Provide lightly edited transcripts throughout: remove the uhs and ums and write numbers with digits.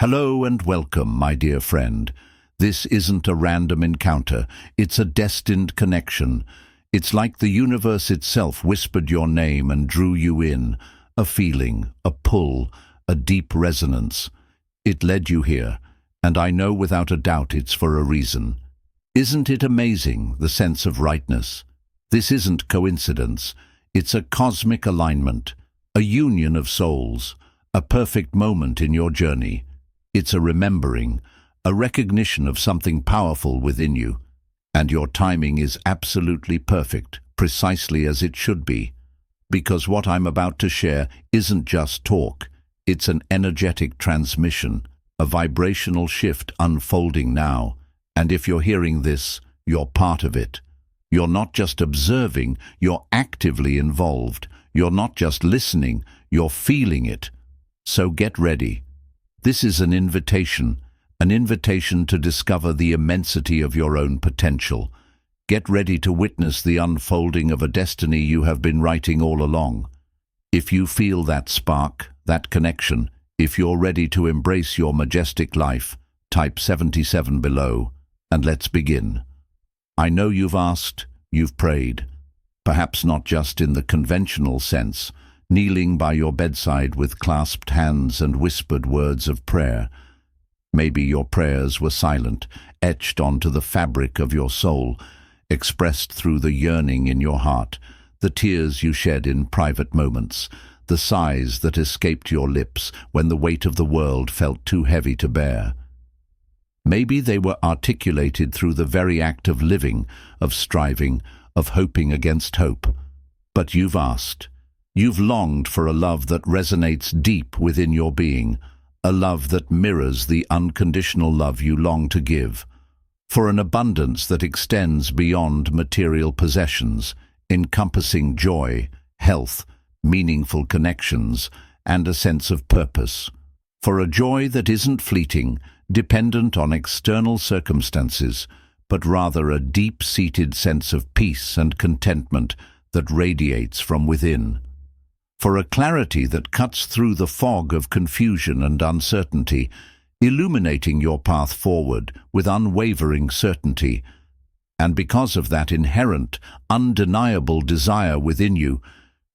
Hello and welcome, my dear friend. This isn't a random encounter, it's a destined connection. It's like the universe itself whispered your name and drew you in. A feeling, a pull, a deep resonance. It led you here, and I know without a doubt it's for a reason. Isn't it amazing, the sense of rightness? This isn't coincidence. It's a cosmic alignment, a union of souls, a perfect moment in your journey. It's a remembering, a recognition of something powerful within you. And your timing is absolutely perfect, precisely as it should be. Because what I'm about to share isn't just talk, it's an energetic transmission, a vibrational shift unfolding now. And if you're hearing this, you're part of it. You're not just observing, you're actively involved. You're not just listening, you're feeling it. So get ready. This is an invitation to discover the immensity of your own potential. Get ready to witness the unfolding of a destiny you have been writing all along. If you feel that spark, that connection, if you're ready to embrace your majestic life, type 77 below, and let's begin. I know you've asked, you've prayed, perhaps not just in the conventional sense, kneeling by your bedside with clasped hands and whispered words of prayer. Maybe your prayers were silent, etched onto the fabric of your soul, expressed through the yearning in your heart, the tears you shed in private moments, the sighs that escaped your lips when the weight of the world felt too heavy to bear. Maybe they were articulated through the very act of living, of striving, of hoping against hope. But you've asked. You've longed for a love that resonates deep within your being, a love that mirrors the unconditional love you long to give, for an abundance that extends beyond material possessions, encompassing joy, health, meaningful connections, and a sense of purpose. For a joy that isn't fleeting, dependent on external circumstances, but rather a deep-seated sense of peace and contentment that radiates from within. For a clarity that cuts through the fog of confusion and uncertainty, illuminating your path forward with unwavering certainty. And because of that inherent, undeniable desire within you,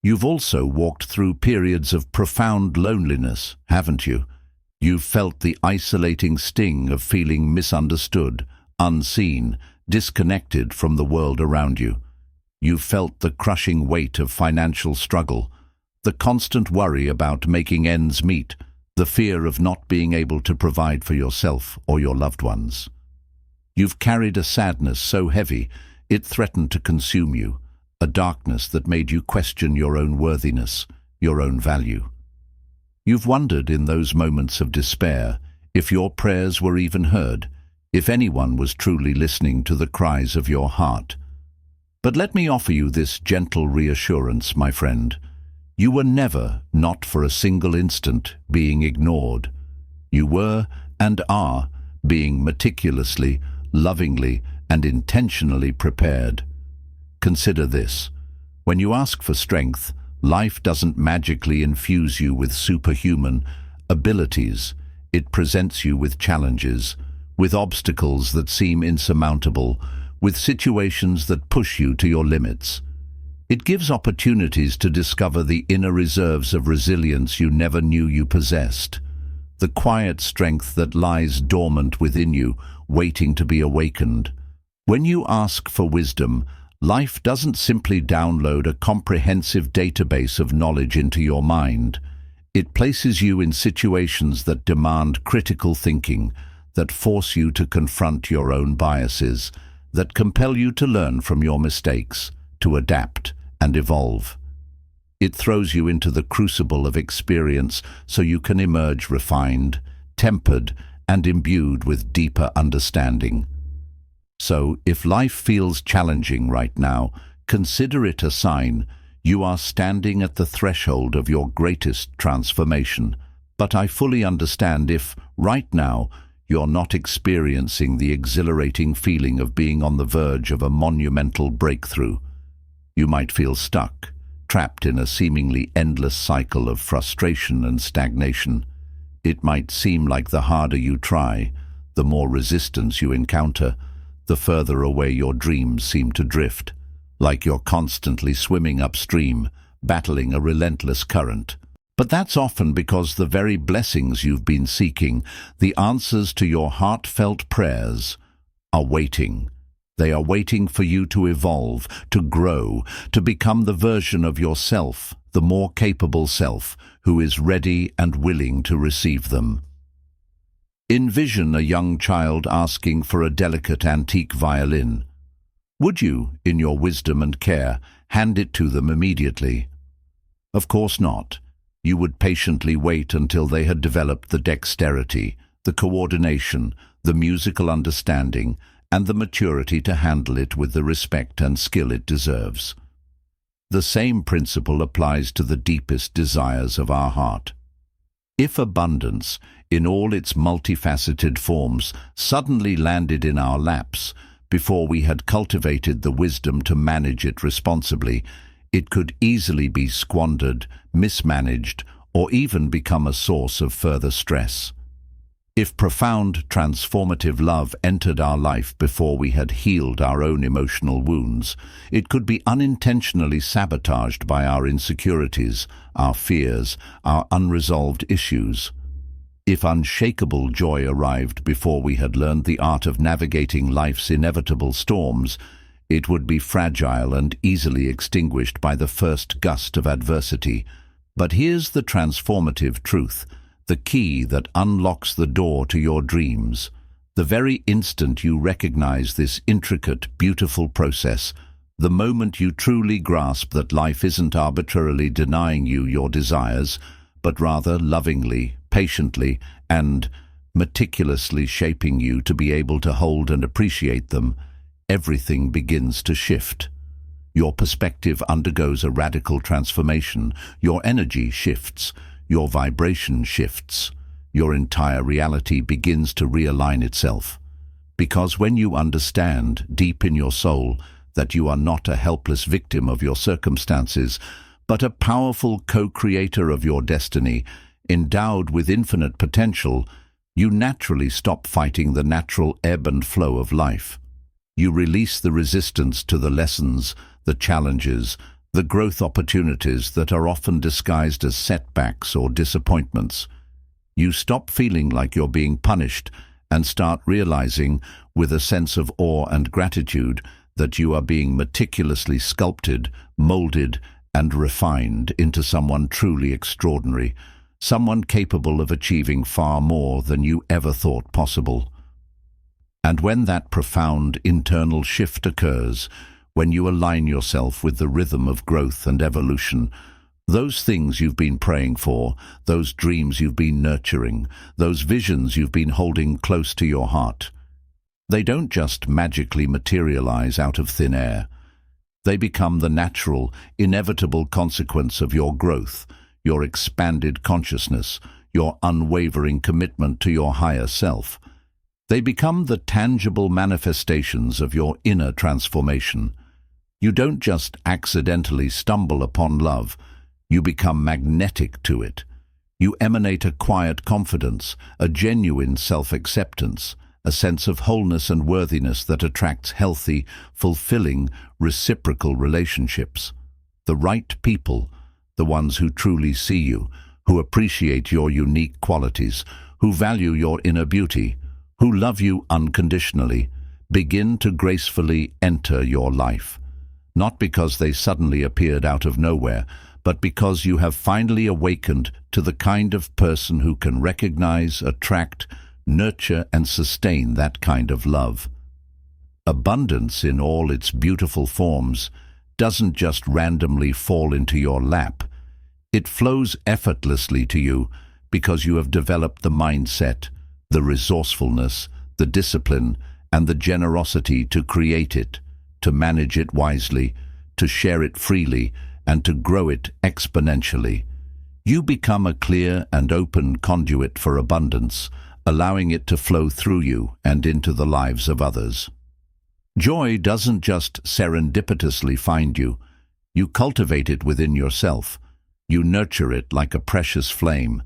you've also walked through periods of profound loneliness, haven't you? You've felt the isolating sting of feeling misunderstood, unseen, disconnected from the world around you. You've felt the crushing weight of financial struggle, the constant worry about making ends meet, the fear of not being able to provide for yourself or your loved ones. You've carried a sadness so heavy it threatened to consume you, a darkness that made you question your own worthiness, your own value. You've wondered in those moments of despair if your prayers were even heard, if anyone was truly listening to the cries of your heart. But let me offer you this gentle reassurance, my friend. You were never, not for a single instant, being ignored. You were, and are, being meticulously, lovingly, and intentionally prepared. Consider this. When you ask for strength, life doesn't magically infuse you with superhuman abilities. It presents you with challenges, with obstacles that seem insurmountable, with situations that push you to your limits. It gives opportunities to discover the inner reserves of resilience you never knew you possessed, the quiet strength that lies dormant within you, waiting to be awakened. When you ask for wisdom, life doesn't simply download a comprehensive database of knowledge into your mind. It places you in situations that demand critical thinking, that force you to confront your own biases, that compel you to learn from your mistakes, to adapt and evolve. It throws you into the crucible of experience so you can emerge refined, tempered, and imbued with deeper understanding. So, if life feels challenging right now, consider it a sign you are standing at the threshold of your greatest transformation. But I fully understand if, right now, you're not experiencing the exhilarating feeling of being on the verge of a monumental breakthrough. You might feel stuck, trapped in a seemingly endless cycle of frustration and stagnation. It might seem like the harder you try, the more resistance you encounter, the further away your dreams seem to drift, like you're constantly swimming upstream, battling a relentless current. But that's often because the very blessings you've been seeking, the answers to your heartfelt prayers, are waiting. They are waiting for you to evolve, to grow, to become the version of yourself, the more capable self, who is ready and willing to receive them. Envision a young child asking for a delicate antique violin. Would you, in your wisdom and care, hand it to them immediately? Of course not. You would patiently wait until they had developed the dexterity, the coordination, the musical understanding, and the maturity to handle it with the respect and skill it deserves. The same principle applies to the deepest desires of our heart. If abundance, in all its multifaceted forms, suddenly landed in our laps, before we had cultivated the wisdom to manage it responsibly, it could easily be squandered, mismanaged, or even become a source of further stress. If profound, transformative love entered our life before we had healed our own emotional wounds, it could be unintentionally sabotaged by our insecurities, our fears, our unresolved issues. If unshakable joy arrived before we had learned the art of navigating life's inevitable storms, it would be fragile and easily extinguished by the first gust of adversity. But here's the transformative truth, the key that unlocks the door to your dreams. The very instant you recognize this intricate, beautiful process, the moment you truly grasp that life isn't arbitrarily denying you your desires, but rather lovingly, patiently, and meticulously shaping you to be able to hold and appreciate them, everything begins to shift. Your perspective undergoes a radical transformation. Your energy shifts. Your vibration shifts. Your entire reality begins to realign itself. Because when you understand, deep in your soul, that you are not a helpless victim of your circumstances, but a powerful co-creator of your destiny, endowed with infinite potential, you naturally stop fighting the natural ebb and flow of life. You release the resistance to the lessons, the challenges, the growth opportunities that are often disguised as setbacks or disappointments. You stop feeling like you're being punished and start realizing, with a sense of awe and gratitude, that you are being meticulously sculpted, molded, and refined into someone truly extraordinary, someone capable of achieving far more than you ever thought possible. And when that profound internal shift occurs, when you align yourself with the rhythm of growth and evolution, those things you've been praying for, those dreams you've been nurturing, those visions you've been holding close to your heart, they don't just magically materialize out of thin air. They become the natural, inevitable consequence of your growth, your expanded consciousness, your unwavering commitment to your higher self. They become the tangible manifestations of your inner transformation. You don't just accidentally stumble upon love, you become magnetic to it. You emanate a quiet confidence, a genuine self-acceptance, a sense of wholeness and worthiness that attracts healthy, fulfilling, reciprocal relationships. The right people, the ones who truly see you, who appreciate your unique qualities, who value your inner beauty, who love you unconditionally, begin to gracefully enter your life. Not because they suddenly appeared out of nowhere, but because you have finally awakened to the kind of person who can recognize, attract, nurture, and sustain that kind of love. Abundance in all its beautiful forms doesn't just randomly fall into your lap. It flows effortlessly to you because you have developed the mindset, the resourcefulness, the discipline, and the generosity to create it, to manage it wisely, to share it freely, and to grow it exponentially. You become a clear and open conduit for abundance, allowing it to flow through you and into the lives of others. Joy doesn't just serendipitously find you. You cultivate it within yourself. You nurture it like a precious flame.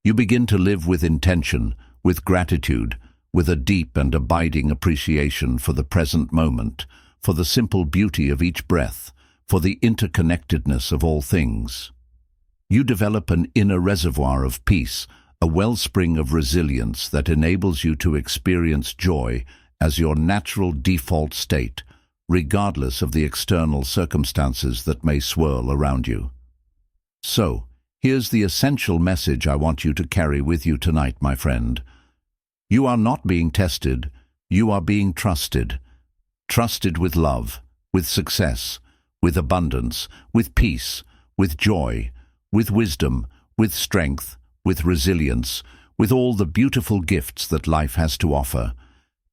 You begin to live with intention, with gratitude, with a deep and abiding appreciation for the present moment, for the simple beauty of each breath, for the interconnectedness of all things. You develop an inner reservoir of peace, a wellspring of resilience that enables you to experience joy as your natural default state, regardless of the external circumstances that may swirl around you. So, here's the essential message I want you to carry with you tonight, my friend. You are not being tested, you are being trusted. Trusted with love, with success, with abundance, with peace, with joy, with wisdom, with strength, with resilience, with all the beautiful gifts that life has to offer.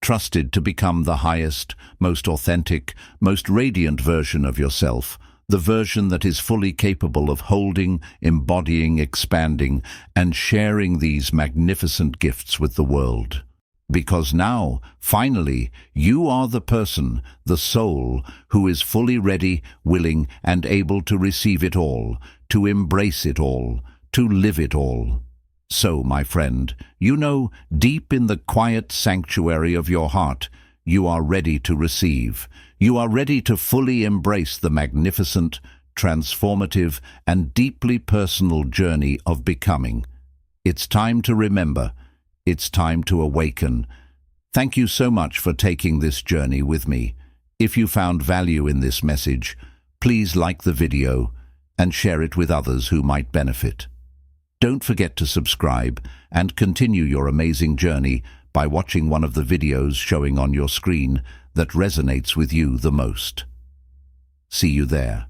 Trusted to become the highest, most authentic, most radiant version of yourself, the version that is fully capable of holding, embodying, expanding, and sharing these magnificent gifts with the world. Because now, finally, you are the person, the soul, who is fully ready, willing, and able to receive it all, to embrace it all, to live it all. So, my friend, you know, deep in the quiet sanctuary of your heart, you are ready to receive. You are ready to fully embrace the magnificent, transformative, and deeply personal journey of becoming. It's time to remember. It's time to awaken. Thank you so much for taking this journey with me. If you found value in this message, please like the video and share it with others who might benefit. Don't forget to subscribe and continue your amazing journey by watching one of the videos showing on your screen that resonates with you the most. See you there.